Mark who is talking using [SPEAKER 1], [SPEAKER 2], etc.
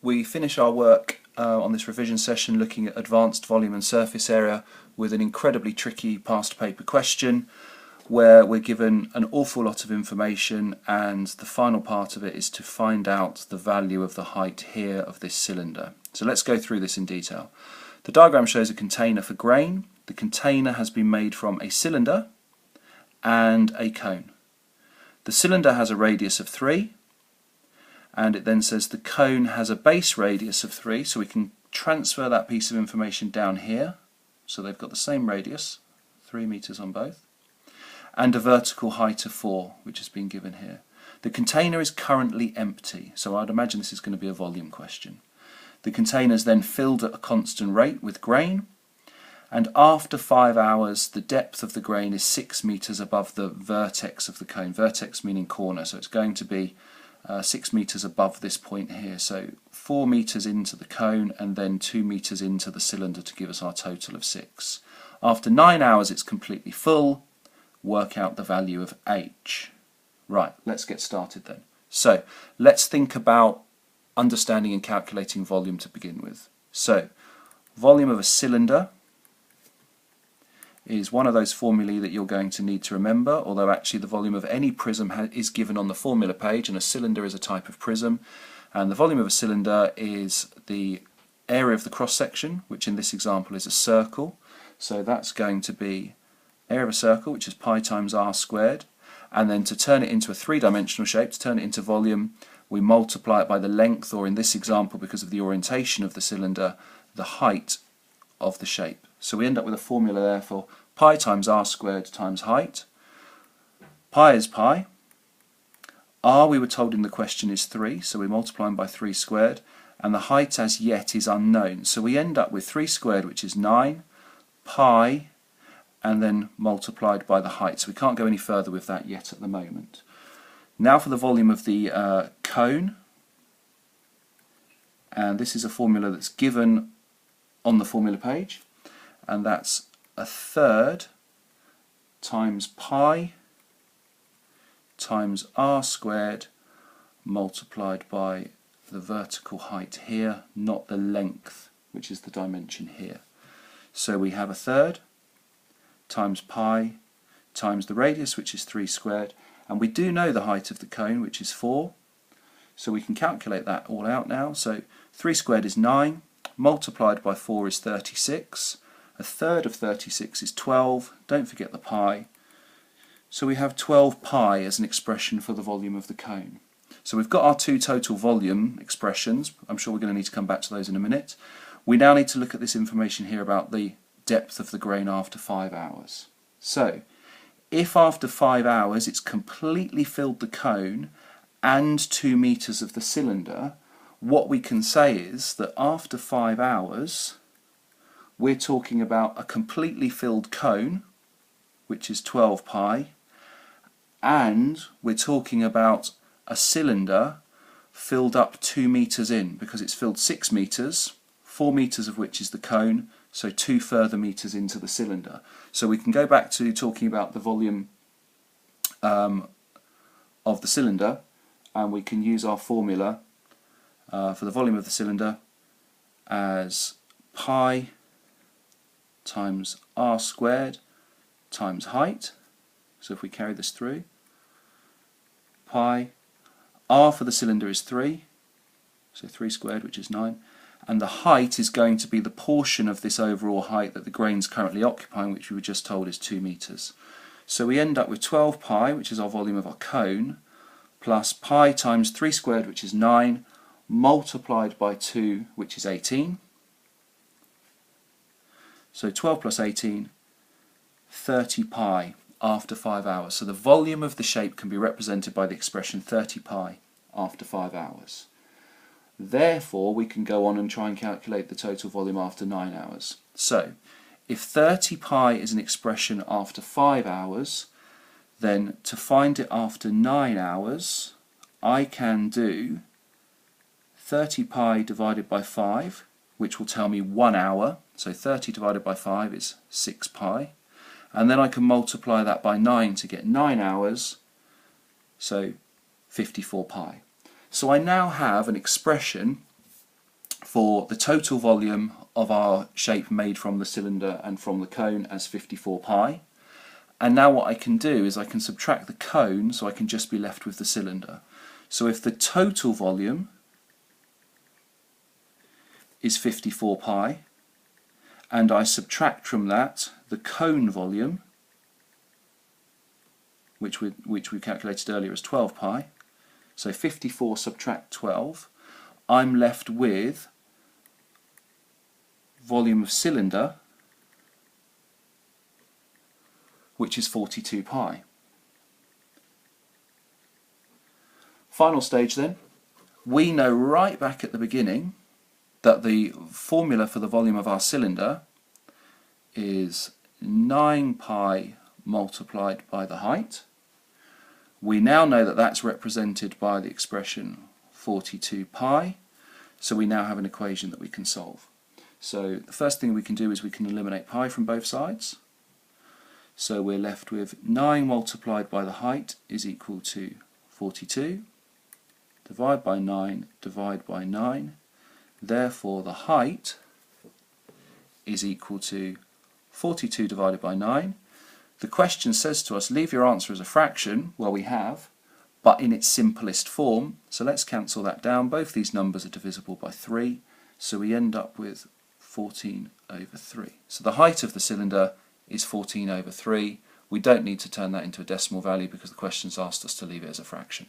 [SPEAKER 1] we finish our work on this revision session looking at advanced volume and surface area with an incredibly tricky past paper question where we're given an awful lot of information, and the final part of it is to find out the value of the height here of this cylinder. So let's go through this in detail. The diagram shows a container for grain. The container has been made from a cylinder and a cone. The cylinder has a radius of 3, and it then says the cone has a base radius of 3, so we can transfer that piece of information down here. So they've got the same radius, 3 meters on both, and a vertical height of 4, which has been given here. The container is currently empty, so I'd imagine this is going to be a volume question. The container is then filled at a constant rate with grain, and after 5 hours the depth of the grain is 6 meters above the vertex of the cone, vertex meaning corner, so it's going to be 6 meters above this point here, so 4 meters into the cone and then 2 meters into the cylinder to give us our total of 6. After 9 hours it's completely full. Work out the value of h. Right, let's get started then. So let's think about understanding and calculating volume to begin with. So volume of a cylinder is one of those formulae that you're going to need to remember, although actually the volume of any prism is given on the formula page, and a cylinder is a type of prism, and the volume of a cylinder is the area of the cross-section, which in this example is a circle. So that's going to be area of a circle, which is pi times r squared, and then to turn it into a three-dimensional shape, to turn it into volume, we multiply it by the length, or in this example, because of the orientation of the cylinder, the height of the shape. So we end up with a formula there for pi times r squared times height. Pi is pi. R, we were told in the question, is 3, so we're multiplying by 3 squared, and the height as yet is unknown. So we end up with 3 squared, which is 9, pi, and then multiplied by the height. So we can't go any further with that yet at the moment. Now for the volume of the cone, and this is a formula that's given on the formula page, and that's a third times pi times r squared multiplied by the vertical height here, not the length, which is the dimension here. So we have a third times pi times the radius, which is 3 squared, and we do know the height of the cone, which is 4, so we can calculate that all out now. So 3 squared is 9, multiplied by 4 is 36, a third of 36 is 12, don't forget the pi, so we have 12 pi as an expression for the volume of the cone. So we've got our two total volume expressions. I'm sure we're going to need to come back to those in a minute. We now need to look at this information here about the depth of the grain after 5 hours. So if after 5 hours it's completely filled the cone and 2 meters of the cylinder, what we can say is that after 5 hours we're talking about a completely filled cone, which is 12 pi, and we're talking about a cylinder filled up 2 meters in, because it's filled 6 meters, 4 meters of which is the cone, so 2 further meters into the cylinder. So we can go back to talking about the volume of the cylinder, and we can use our formula for the volume of the cylinder as pi times r squared times height. So if we carry this through, pi, r for the cylinder is 3, so 3 squared, which is 9, and the height is going to be the portion of this overall height that the grain's currently occupying, which we were just told is 2 meters. So we end up with 12 pi, which is our volume of our cone, plus pi times 3 squared, which is 9, multiplied by 2, which is 18. So 12 plus 18, 30 pi after 5 hours. So the volume of the shape can be represented by the expression 30 pi after 5 hours. Therefore, we can go on and try and calculate the total volume after 9 hours. So if 30 pi is an expression after 5 hours, then to find it after 9 hours, I can do 30 pi divided by 5, which will tell me 1 hour. So 30 divided by 5 is 6 pi. And then I can multiply that by 9 to get 9 hours, so 54 pi. So I now have an expression for the total volume of our shape made from the cylinder and from the cone as 54 pi. And now what I can do is I can subtract the cone, so I can just be left with the cylinder. So if the total volume is 54 pi, and I subtract from that the cone volume, which we calculated earlier as 12 pi, so 54 subtract 12, I'm left with volume of cylinder, which is 42 pi. Final stage then, we know right back at the beginning that the formula for the volume of our cylinder is 9 pi multiplied by the height. We now know that that's represented by the expression 42 pi, so we now have an equation that we can solve. So the first thing we can do is we can eliminate pi from both sides. So we're left with 9 multiplied by the height is equal to 42. Divide by 9, divide by 9. Therefore the height is equal to 42 divided by 9. The question says to us, leave your answer as a fraction. Well, we have, but in its simplest form. So let's cancel that down. Both these numbers are divisible by 3. So we end up with 14 over 3. So the height of the cylinder is 14 over 3. We don't need to turn that into a decimal value because the question's asked us to leave it as a fraction.